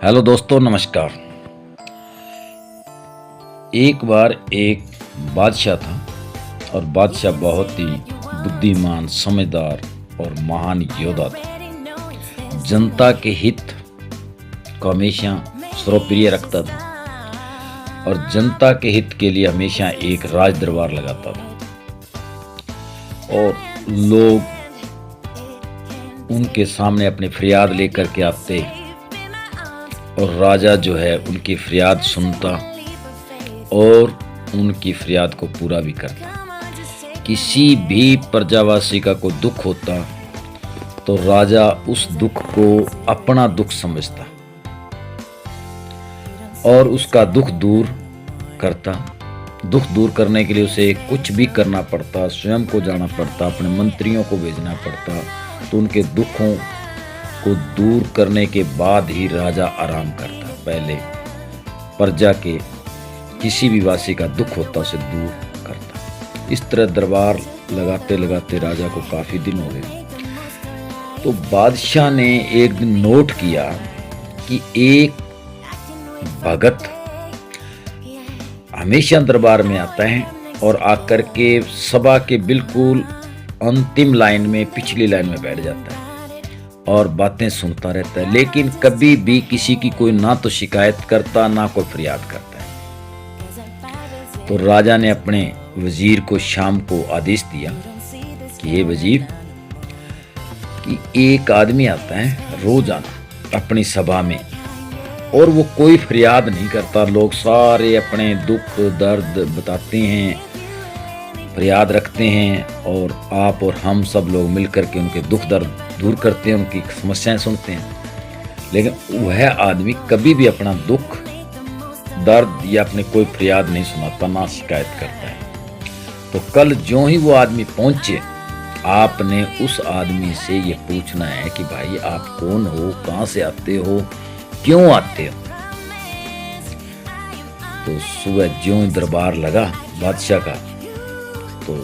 Hello दोस्तों, नमस्कार। एक बार एक बादशाह था और बादशाह बहुत ही बुद्धिमान, समझदार और महान योद्धा था। जनता के हित को हमेशा सर्वप्रिय रखता था और जनता के हित के लिए हमेशा एक राज दरबार लगाता था और लोग उनके सामने अपनी फरियाद लेकर के आते और राजा जो है उनकी फरियाद सुनता और उनकी फरियाद को पूरा भी करता। किसी भी प्रजावासी का कोई दुख होता तो राजा उस दुख को अपना दुख समझता और उसका दुख दूर करता। दुख दूर करने के लिए उसे कुछ भी करना पड़ता, स्वयं को जाना पड़ता, अपने मंत्रियों को भेजना पड़ता, तो उनके दुखों को दूर करने के बाद ही राजा आराम करता। पहले प्रजा के किसी भी वासी का दुख होता उसे दूर करता। इस तरह दरबार लगाते लगाते राजा को काफी दिन हो गए। तो बादशाह ने एक दिन नोट किया कि एक भगत हमेशा दरबार में आता है और आकर के सभा के बिल्कुल अंतिम लाइन में, पिछली लाइन में बैठ जाता है और बातें सुनता रहता है, लेकिन कभी भी किसी की कोई ना तो शिकायत करता ना कोई फरियाद करता है। तो राजा ने अपने वजीर को शाम को आदेश दिया कि ये वजीर, कि एक आदमी आता है रोजाना अपनी सभा में और वो कोई फरियाद नहीं करता। लोग सारे अपने दुख दर्द बताते हैं, फरियाद रखते हैं और आप और हम सब लोग मिलकर के उनके दुख दर्द दूर करते हैं, उनकी समस्याएं सुनते हैं, लेकिन वह आदमी कभी भी अपना दुख दर्द या अपनी कोई फरियाद नहीं सुनाता, ना शिकायत करता है। तो कल जो ही वो आदमी पहुंचे, आपने उस आदमी से ये पूछना है कि भाई आप कौन हो, कहां से आते हो, क्यों आते हो। तो सुबह ज्यों दरबार लगा बादशाह का, तो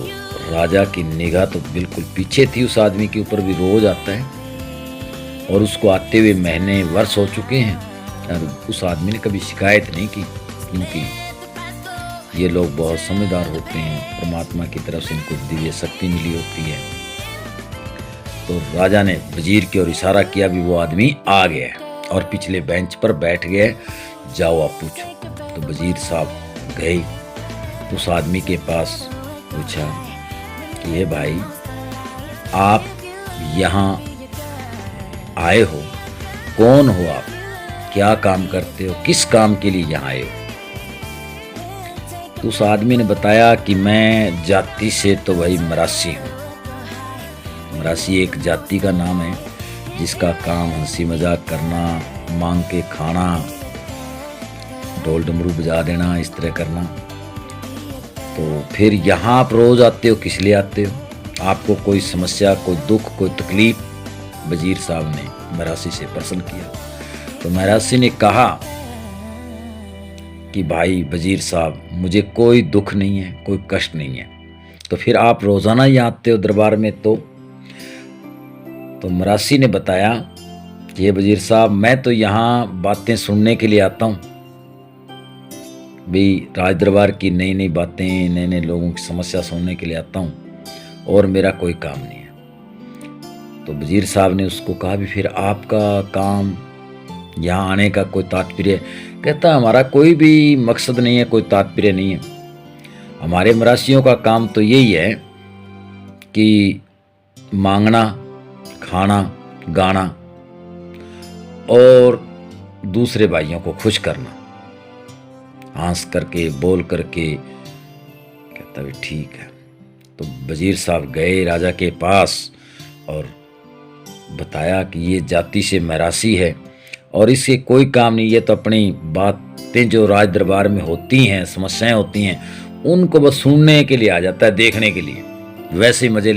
राजा की निगाह तो बिल्कुल पीछे थी उस आदमी के ऊपर। भी रोज आता है और उसको आते हुए महीने वर्ष हो चुके हैं और उस आदमी ने कभी शिकायत नहीं की, क्योंकि ये लोग बहुत समझदार होते हैं, परमात्मा की तरफ से इनको दिव्य शक्ति मिली होती है। तो राजा ने वजीर की ओर इशारा किया, भी वो आदमी आ गया और पिछले बेंच पर बैठ गए, जाओ आप पूछो। तो वजीर साहब गए उस आदमी के पास, पूछा कि ये भाई आप यहाँ आए हो, कौन हो आप, क्या काम करते हो, किस काम के लिए यहाँ आए हो। तो उस आदमी ने बताया कि मैं जाति से तो भाई मरासी हूँ। मरासी एक जाति का नाम है जिसका काम हंसी मजाक करना, मांग के खाना, ढोल डमरू बजा देना, इस तरह करना। तो फिर यहाँ आप रोज आते हो, किस लिए आते हो, आपको कोई समस्या, कोई दुख, कोई तकलीफ। वजीर साहब ने मरासी से प्रश्न किया। तो मरासी ने कहा कि भाई वजीर साहब, मुझे कोई दुख नहीं है, कोई कष्ट नहीं है, तो फिर आप रोजाना ही आते हो दरबार में। तो मरासी ने बताया कि ये वजीर साहब, मैं तो यहाँ बातें सुनने के लिए आता हूँ, भी राज दरबार की नई नई बातें, नए नए लोगों की समस्या सुनने के लिए आता हूँ और मेरा कोई काम नहीं है। तो वजीर साहब ने उसको कहा, भी फिर आपका काम, यहाँ आने का कोई तात्पर्य? कहता, हमारा कोई भी मकसद नहीं है, कोई तात्पर्य नहीं है। हमारे मरासियों का काम तो यही है कि मांगना, खाना, गाना और दूसरे भाइयों को खुश करना, हंस करके, बोल करके। कहता भी ठीक है। तो वजीर साहब गए राजा के पास और बताया कि ये जाति से मरासी है और इससे कोई काम नहीं, ये तो अपनी बातें जो राज दरबार में होती हैं, समस्याएं होती हैं, उनको बस सुनने के लिए आ जाता है, देखने के लिए, वैसे ही मजे ले